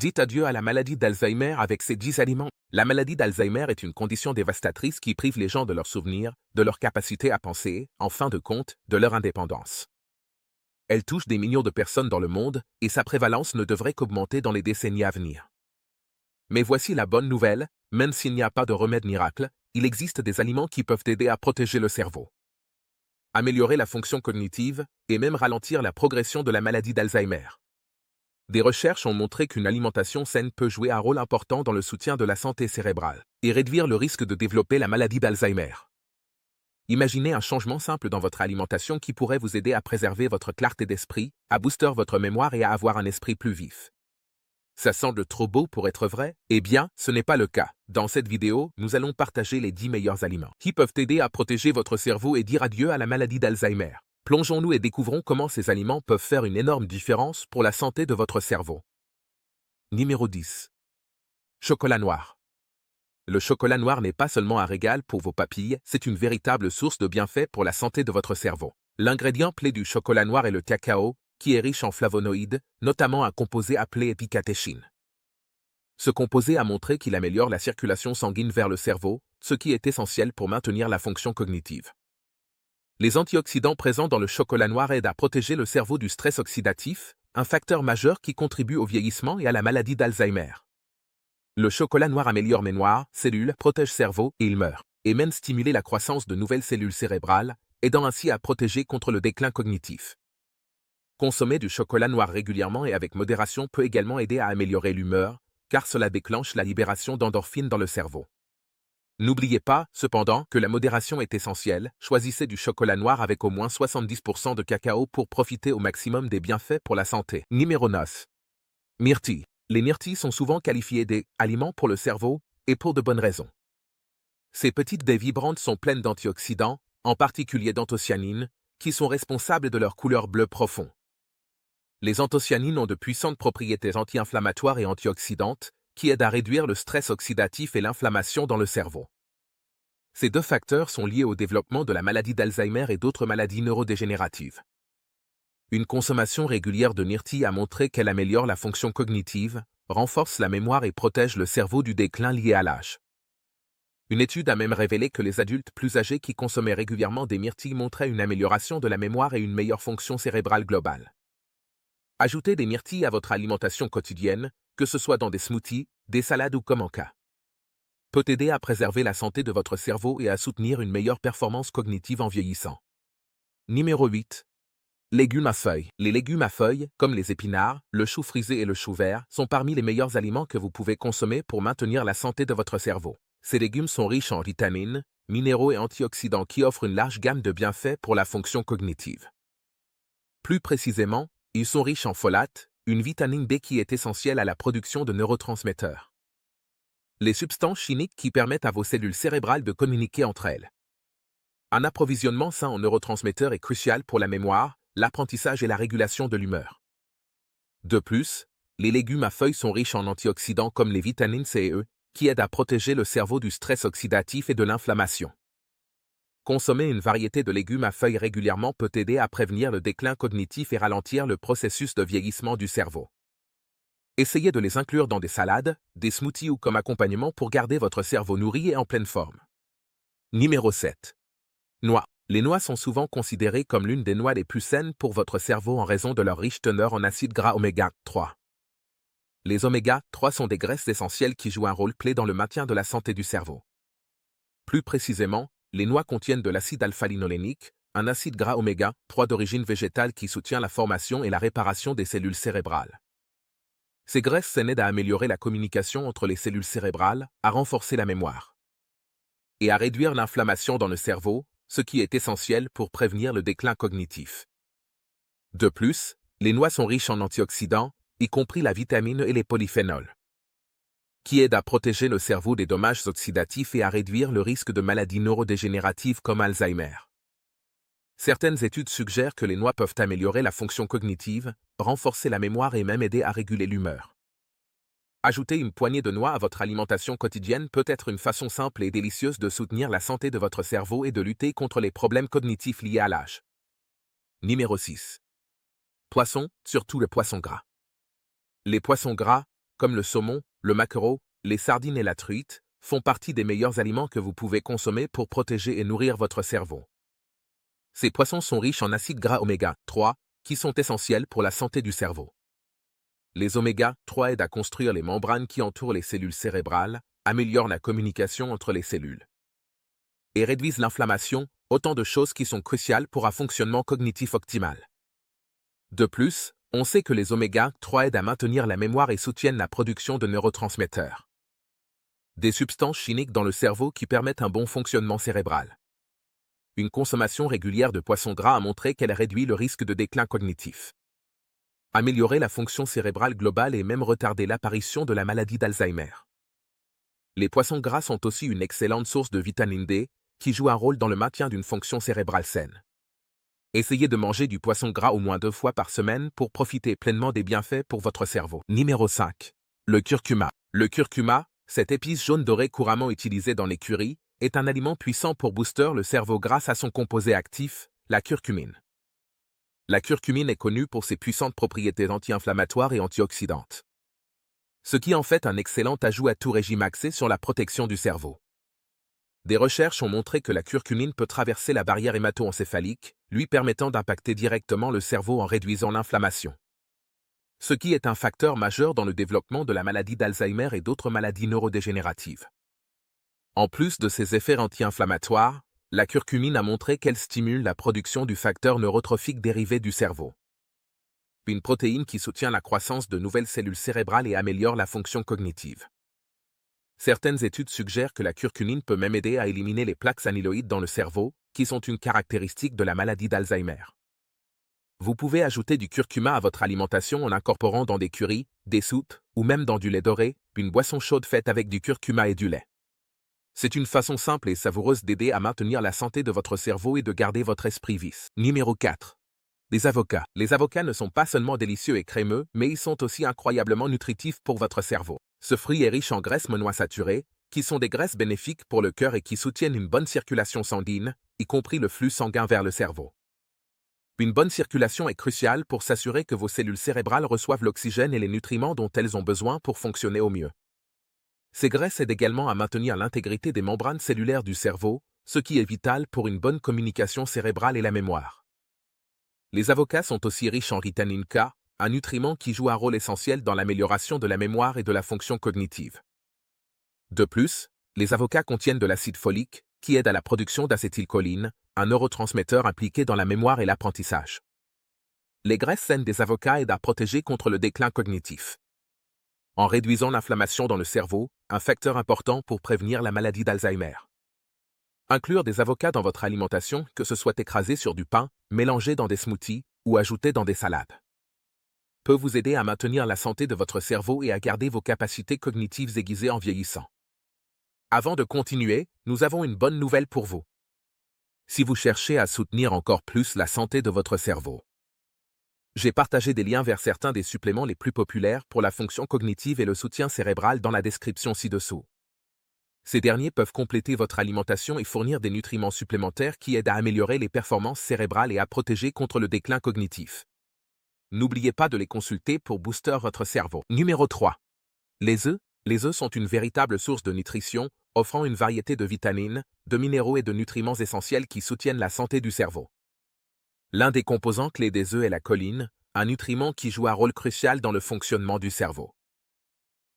Dites adieu à la maladie d'Alzheimer avec ces 10 aliments. La maladie d'Alzheimer est une condition dévastatrice qui prive les gens de leurs souvenirs, de leur capacité à penser, en fin de compte, de leur indépendance. Elle touche des millions de personnes dans le monde et sa prévalence ne devrait qu'augmenter dans les décennies à venir. Mais voici la bonne nouvelle, même s'il n'y a pas de remède miracle, il existe des aliments qui peuvent aider à protéger le cerveau, améliorer la fonction cognitive et même ralentir la progression de la maladie d'Alzheimer. Des recherches ont montré qu'une alimentation saine peut jouer un rôle important dans le soutien de la santé cérébrale et réduire le risque de développer la maladie d'Alzheimer. Imaginez un changement simple dans votre alimentation qui pourrait vous aider à préserver votre clarté d'esprit, à booster votre mémoire et à avoir un esprit plus vif. Ça semble trop beau pour être vrai? Eh bien, ce n'est pas le cas. Dans cette vidéo, nous allons partager les 10 meilleurs aliments qui peuvent aider à protéger votre cerveau et dire adieu à la maladie d'Alzheimer. Plongeons-nous et découvrons comment ces aliments peuvent faire une énorme différence pour la santé de votre cerveau. Numéro 10. Chocolat noir. Le chocolat noir n'est pas seulement un régal pour vos papilles, c'est une véritable source de bienfaits pour la santé de votre cerveau. L'ingrédient clé du chocolat noir est le cacao, qui est riche en flavonoïdes, notamment un composé appelé épicatéchine. Ce composé a montré qu'il améliore la circulation sanguine vers le cerveau, ce qui est essentiel pour maintenir la fonction cognitive. Les antioxydants présents dans le chocolat noir aident à protéger le cerveau du stress oxydatif, un facteur majeur qui contribue au vieillissement et à la maladie d'Alzheimer. Le chocolat noir améliore mémoire, cellules, protège cerveau et il meurt, et même stimuler la croissance de nouvelles cellules cérébrales, aidant ainsi à protéger contre le déclin cognitif. Consommer du chocolat noir régulièrement et avec modération peut également aider à améliorer l'humeur, car cela déclenche la libération d'endorphines dans le cerveau. N'oubliez pas, cependant, que la modération est essentielle, choisissez du chocolat noir avec au moins 70% de cacao pour profiter au maximum des bienfaits pour la santé. Numéro 9. Myrtilles. Les myrtilles sont souvent qualifiées des « aliments pour le cerveau » et pour de bonnes raisons. Ces petites baies vibrantes sont pleines d'antioxydants, en particulier d'anthocyanines, qui sont responsables de leur couleur bleu profond. Les anthocyanines ont de puissantes propriétés anti-inflammatoires et antioxydantes, qui aident à réduire le stress oxydatif et l'inflammation dans le cerveau. Ces deux facteurs sont liés au développement de la maladie d'Alzheimer et d'autres maladies neurodégénératives. Une consommation régulière de myrtilles a montré qu'elle améliore la fonction cognitive, renforce la mémoire et protège le cerveau du déclin lié à l'âge. Une étude a même révélé que les adultes plus âgés qui consommaient régulièrement des myrtilles montraient une amélioration de la mémoire et une meilleure fonction cérébrale globale. Ajoutez des myrtilles à votre alimentation quotidienne, que ce soit dans des smoothies, des salades ou comme en cas. Peut aider à préserver la santé de votre cerveau et à soutenir une meilleure performance cognitive en vieillissant. Numéro 8. Légumes à feuilles. Les légumes à feuilles, comme les épinards, le chou frisé et le chou vert, sont parmi les meilleurs aliments que vous pouvez consommer pour maintenir la santé de votre cerveau. Ces légumes sont riches en vitamines, minéraux et antioxydants qui offrent une large gamme de bienfaits pour la fonction cognitive. Plus précisément, ils sont riches en folate, une vitamine B qui est essentielle à la production de neurotransmetteurs. Les substances chimiques qui permettent à vos cellules cérébrales de communiquer entre elles. Un approvisionnement sain en neurotransmetteurs est crucial pour la mémoire, l'apprentissage et la régulation de l'humeur. De plus, les légumes à feuilles sont riches en antioxydants comme les vitamines C et E, qui aident à protéger le cerveau du stress oxydatif et de l'inflammation. Consommer une variété de légumes à feuilles régulièrement peut aider à prévenir le déclin cognitif et ralentir le processus de vieillissement du cerveau. Essayez de les inclure dans des salades, des smoothies ou comme accompagnement pour garder votre cerveau nourri et en pleine forme. Numéro 7. Noix. Les noix sont souvent considérées comme l'une des noix les plus saines pour votre cerveau en raison de leur riche teneur en acides gras oméga 3. Les oméga 3 sont des graisses essentielles qui jouent un rôle clé dans le maintien de la santé du cerveau. Plus précisément, les noix contiennent de l'acide alpha-linolénique, un acide gras oméga 3 d'origine végétale qui soutient la formation et la réparation des cellules cérébrales. Ces graisses saines aident à améliorer la communication entre les cellules cérébrales, à renforcer la mémoire et à réduire l'inflammation dans le cerveau, ce qui est essentiel pour prévenir le déclin cognitif. De plus, les noix sont riches en antioxydants, y compris la vitamine et les polyphénols, qui aident à protéger le cerveau des dommages oxydatifs et à réduire le risque de maladies neurodégénératives comme Alzheimer. Certaines études suggèrent que les noix peuvent améliorer la fonction cognitive, renforcer la mémoire et même aider à réguler l'humeur. Ajouter une poignée de noix à votre alimentation quotidienne peut être une façon simple et délicieuse de soutenir la santé de votre cerveau et de lutter contre les problèmes cognitifs liés à l'âge. Numéro 6. Poisson, surtout le poisson gras. Les poissons gras, comme le saumon, le maquereau, les sardines et la truite, font partie des meilleurs aliments que vous pouvez consommer pour protéger et nourrir votre cerveau. Ces poissons sont riches en acides gras oméga 3, qui sont essentiels pour la santé du cerveau. Les oméga 3 aident à construire les membranes qui entourent les cellules cérébrales, améliorent la communication entre les cellules et réduisent l'inflammation, autant de choses qui sont cruciales pour un fonctionnement cognitif optimal. De plus, on sait que les oméga 3 aident à maintenir la mémoire et soutiennent la production de neurotransmetteurs, des substances chimiques dans le cerveau qui permettent un bon fonctionnement cérébral. Une consommation régulière de poissons gras a montré qu'elle réduit le risque de déclin cognitif, améliorer la fonction cérébrale globale et même retarder l'apparition de la maladie d'Alzheimer. Les poissons gras sont aussi une excellente source de vitamine D, qui joue un rôle dans le maintien d'une fonction cérébrale saine. Essayez de manger du poisson gras au moins 2 fois par semaine pour profiter pleinement des bienfaits pour votre cerveau. Numéro 5. Le curcuma. Le curcuma, cette épice jaune dorée couramment utilisée dans les currys, est un aliment puissant pour booster le cerveau grâce à son composé actif, la curcumine. La curcumine est connue pour ses puissantes propriétés anti-inflammatoires et antioxydantes, ce qui en fait un excellent ajout à tout régime axé sur la protection du cerveau. Des recherches ont montré que la curcumine peut traverser la barrière hémato-encéphalique, lui permettant d'impacter directement le cerveau en réduisant l'inflammation, ce qui est un facteur majeur dans le développement de la maladie d'Alzheimer et d'autres maladies neurodégénératives. En plus de ses effets anti-inflammatoires, la curcumine a montré qu'elle stimule la production du facteur neurotrophique dérivé du cerveau, une protéine qui soutient la croissance de nouvelles cellules cérébrales et améliore la fonction cognitive. Certaines études suggèrent que la curcumine peut même aider à éliminer les plaques amyloïdes dans le cerveau, qui sont une caractéristique de la maladie d'Alzheimer. Vous pouvez ajouter du curcuma à votre alimentation en incorporant dans des currys, des soupes, ou même dans du lait doré, une boisson chaude faite avec du curcuma et du lait. C'est une façon simple et savoureuse d'aider à maintenir la santé de votre cerveau et de garder votre esprit vif. Numéro 4. Les avocats. Les avocats ne sont pas seulement délicieux et crémeux, mais ils sont aussi incroyablement nutritifs pour votre cerveau. Ce fruit est riche en graisses monoinsaturées, qui sont des graisses bénéfiques pour le cœur et qui soutiennent une bonne circulation sanguine, y compris le flux sanguin vers le cerveau. Une bonne circulation est cruciale pour s'assurer que vos cellules cérébrales reçoivent l'oxygène et les nutriments dont elles ont besoin pour fonctionner au mieux. Ces graisses aident également à maintenir l'intégrité des membranes cellulaires du cerveau, ce qui est vital pour une bonne communication cérébrale et la mémoire. Les avocats sont aussi riches en vitamine K, un nutriment qui joue un rôle essentiel dans l'amélioration de la mémoire et de la fonction cognitive. De plus, les avocats contiennent de l'acide folique, qui aide à la production d'acétylcholine, un neurotransmetteur impliqué dans la mémoire et l'apprentissage. Les graisses saines des avocats aident à protéger contre le déclin cognitif, en réduisant l'inflammation dans le cerveau, un facteur important pour prévenir la maladie d'Alzheimer. Inclure des avocats dans votre alimentation, que ce soit écrasé sur du pain, mélangé dans des smoothies ou ajouté dans des salades, peut vous aider à maintenir la santé de votre cerveau et à garder vos capacités cognitives aiguisées en vieillissant. Avant de continuer, nous avons une bonne nouvelle pour vous. Si vous cherchez à soutenir encore plus la santé de votre cerveau, j'ai partagé des liens vers certains des suppléments les plus populaires pour la fonction cognitive et le soutien cérébral dans la description ci-dessous. Ces derniers peuvent compléter votre alimentation et fournir des nutriments supplémentaires qui aident à améliorer les performances cérébrales et à protéger contre le déclin cognitif. N'oubliez pas de les consulter pour booster votre cerveau. Numéro 3. Les œufs. Les œufs sont une véritable source de nutrition, offrant une variété de vitamines, de minéraux et de nutriments essentiels qui soutiennent la santé du cerveau. L'un des composants clés des œufs est la choline, un nutriment qui joue un rôle crucial dans le fonctionnement du cerveau,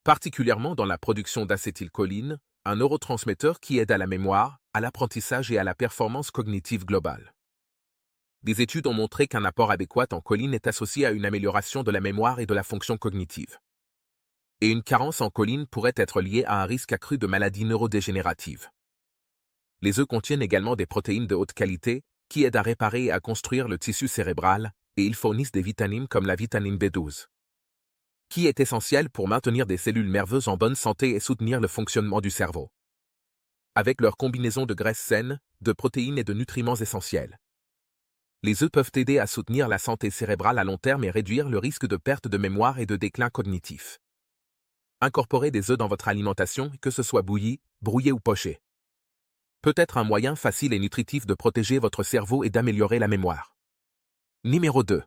particulièrement dans la production d'acétylcholine, un neurotransmetteur qui aide à la mémoire, à l'apprentissage et à la performance cognitive globale. Des études ont montré qu'un apport adéquat en choline est associé à une amélioration de la mémoire et de la fonction cognitive. Et une carence en choline pourrait être liée à un risque accru de maladies neurodégénératives. Les œufs contiennent également des protéines de haute qualité qui aident à réparer et à construire le tissu cérébral, et ils fournissent des vitamines comme la vitamine B12, qui est essentielle pour maintenir des cellules nerveuses en bonne santé et soutenir le fonctionnement du cerveau. Avec leur combinaison de graisses saines, de protéines et de nutriments essentiels, les œufs peuvent aider à soutenir la santé cérébrale à long terme et réduire le risque de perte de mémoire et de déclin cognitif. Incorporez des œufs dans votre alimentation, que ce soit bouilli, brouillé ou poché, peut être un moyen facile et nutritif de protéger votre cerveau et d'améliorer la mémoire. Numéro 2.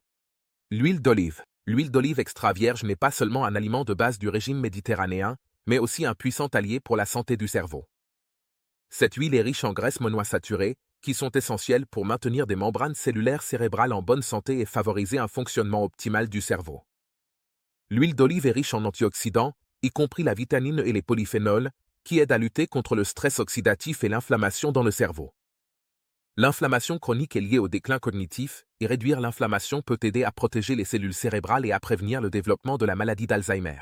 L'huile d'olive. L'huile d'olive extra vierge n'est pas seulement un aliment de base du régime méditerranéen, mais aussi un puissant allié pour la santé du cerveau. Cette huile est riche en graisses monoinsaturées, qui sont essentielles pour maintenir des membranes cellulaires cérébrales en bonne santé et favoriser un fonctionnement optimal du cerveau. L'huile d'olive est riche en antioxydants, y compris la vitamine et les polyphénols, qui aident à lutter contre le stress oxydatif et l'inflammation dans le cerveau. L'inflammation chronique est liée au déclin cognitif, et réduire l'inflammation peut aider à protéger les cellules cérébrales et à prévenir le développement de la maladie d'Alzheimer.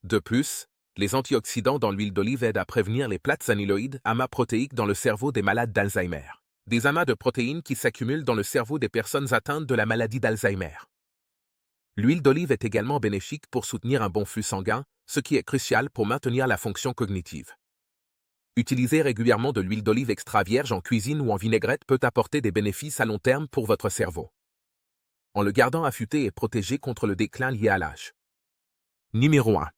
De plus, les antioxydants dans l'huile d'olive aident à prévenir les plaques amyloïdes, amas protéiques dans le cerveau des malades d'Alzheimer. Des amas de protéines qui s'accumulent dans le cerveau des personnes atteintes de la maladie d'Alzheimer. L'huile d'olive est également bénéfique pour soutenir un bon flux sanguin, ce qui est crucial pour maintenir la fonction cognitive. Utiliser régulièrement de l'huile d'olive extra vierge en cuisine ou en vinaigrette peut apporter des bénéfices à long terme pour votre cerveau, en le gardant affûté et protégé contre le déclin lié à l'âge. Numéro 1.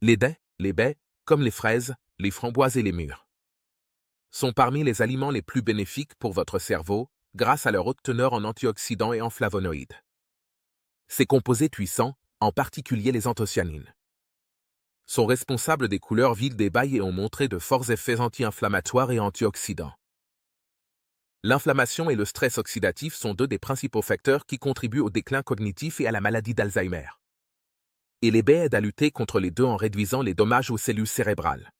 Les baies, comme les fraises, les framboises et les mûres, sont parmi les aliments les plus bénéfiques pour votre cerveau, grâce à leur haute teneur en antioxydants et en flavonoïdes. Ces composés puissants, en particulier les anthocyanines, sont responsables des couleurs vives des baies et ont montré de forts effets anti-inflammatoires et antioxydants. L'inflammation et le stress oxydatif sont deux des principaux facteurs qui contribuent au déclin cognitif et à la maladie d'Alzheimer. Et les baies aident à lutter contre les deux en réduisant les dommages aux cellules cérébrales.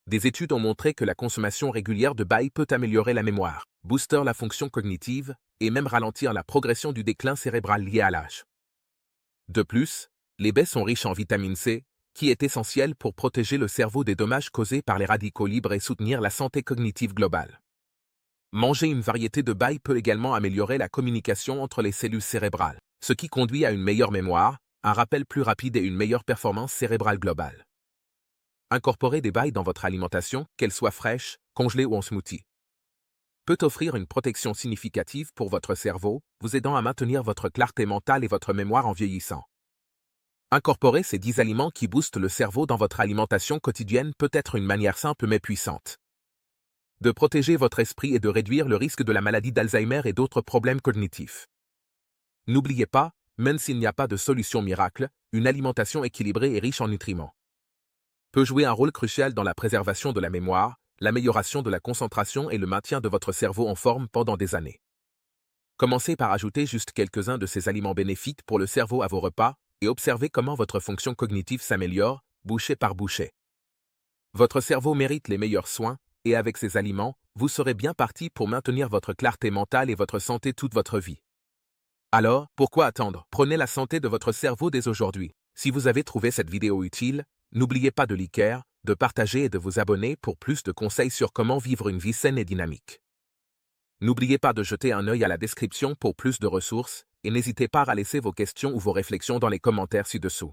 Des études ont montré que la consommation régulière de baies peut améliorer la mémoire, booster la fonction cognitive et même ralentir la progression du déclin cérébral lié à l'âge. De plus, les baies sont riches en vitamine C, qui est essentielle pour protéger le cerveau des dommages causés par les radicaux libres et soutenir la santé cognitive globale. Manger une variété de baies peut également améliorer la communication entre les cellules cérébrales, ce qui conduit à une meilleure mémoire, un rappel plus rapide et une meilleure performance cérébrale globale. Incorporer des baies dans votre alimentation, qu'elles soient fraîches, congelées ou en smoothie, peut offrir une protection significative pour votre cerveau, vous aidant à maintenir votre clarté mentale et votre mémoire en vieillissant. Incorporer ces 10 aliments qui boostent le cerveau dans votre alimentation quotidienne peut être une manière simple mais puissante de protéger votre esprit et de réduire le risque de la maladie d'Alzheimer et d'autres problèmes cognitifs. N'oubliez pas, même s'il n'y a pas de solution miracle, une alimentation équilibrée et riche en nutriments peut jouer un rôle crucial dans la préservation de la mémoire, l'amélioration de la concentration et le maintien de votre cerveau en forme pendant des années. Commencez par ajouter juste quelques-uns de ces aliments bénéfiques pour le cerveau à vos repas et observez comment votre fonction cognitive s'améliore, bouchée par bouchée. Votre cerveau mérite les meilleurs soins, et avec ces aliments, vous serez bien parti pour maintenir votre clarté mentale et votre santé toute votre vie. Alors, pourquoi attendre? Prenez la santé de votre cerveau dès aujourd'hui. Si vous avez trouvé cette vidéo utile, n'oubliez pas de liker, de partager et de vous abonner pour plus de conseils sur comment vivre une vie saine et dynamique. N'oubliez pas de jeter un œil à la description pour plus de ressources, et n'hésitez pas à laisser vos questions ou vos réflexions dans les commentaires ci-dessous.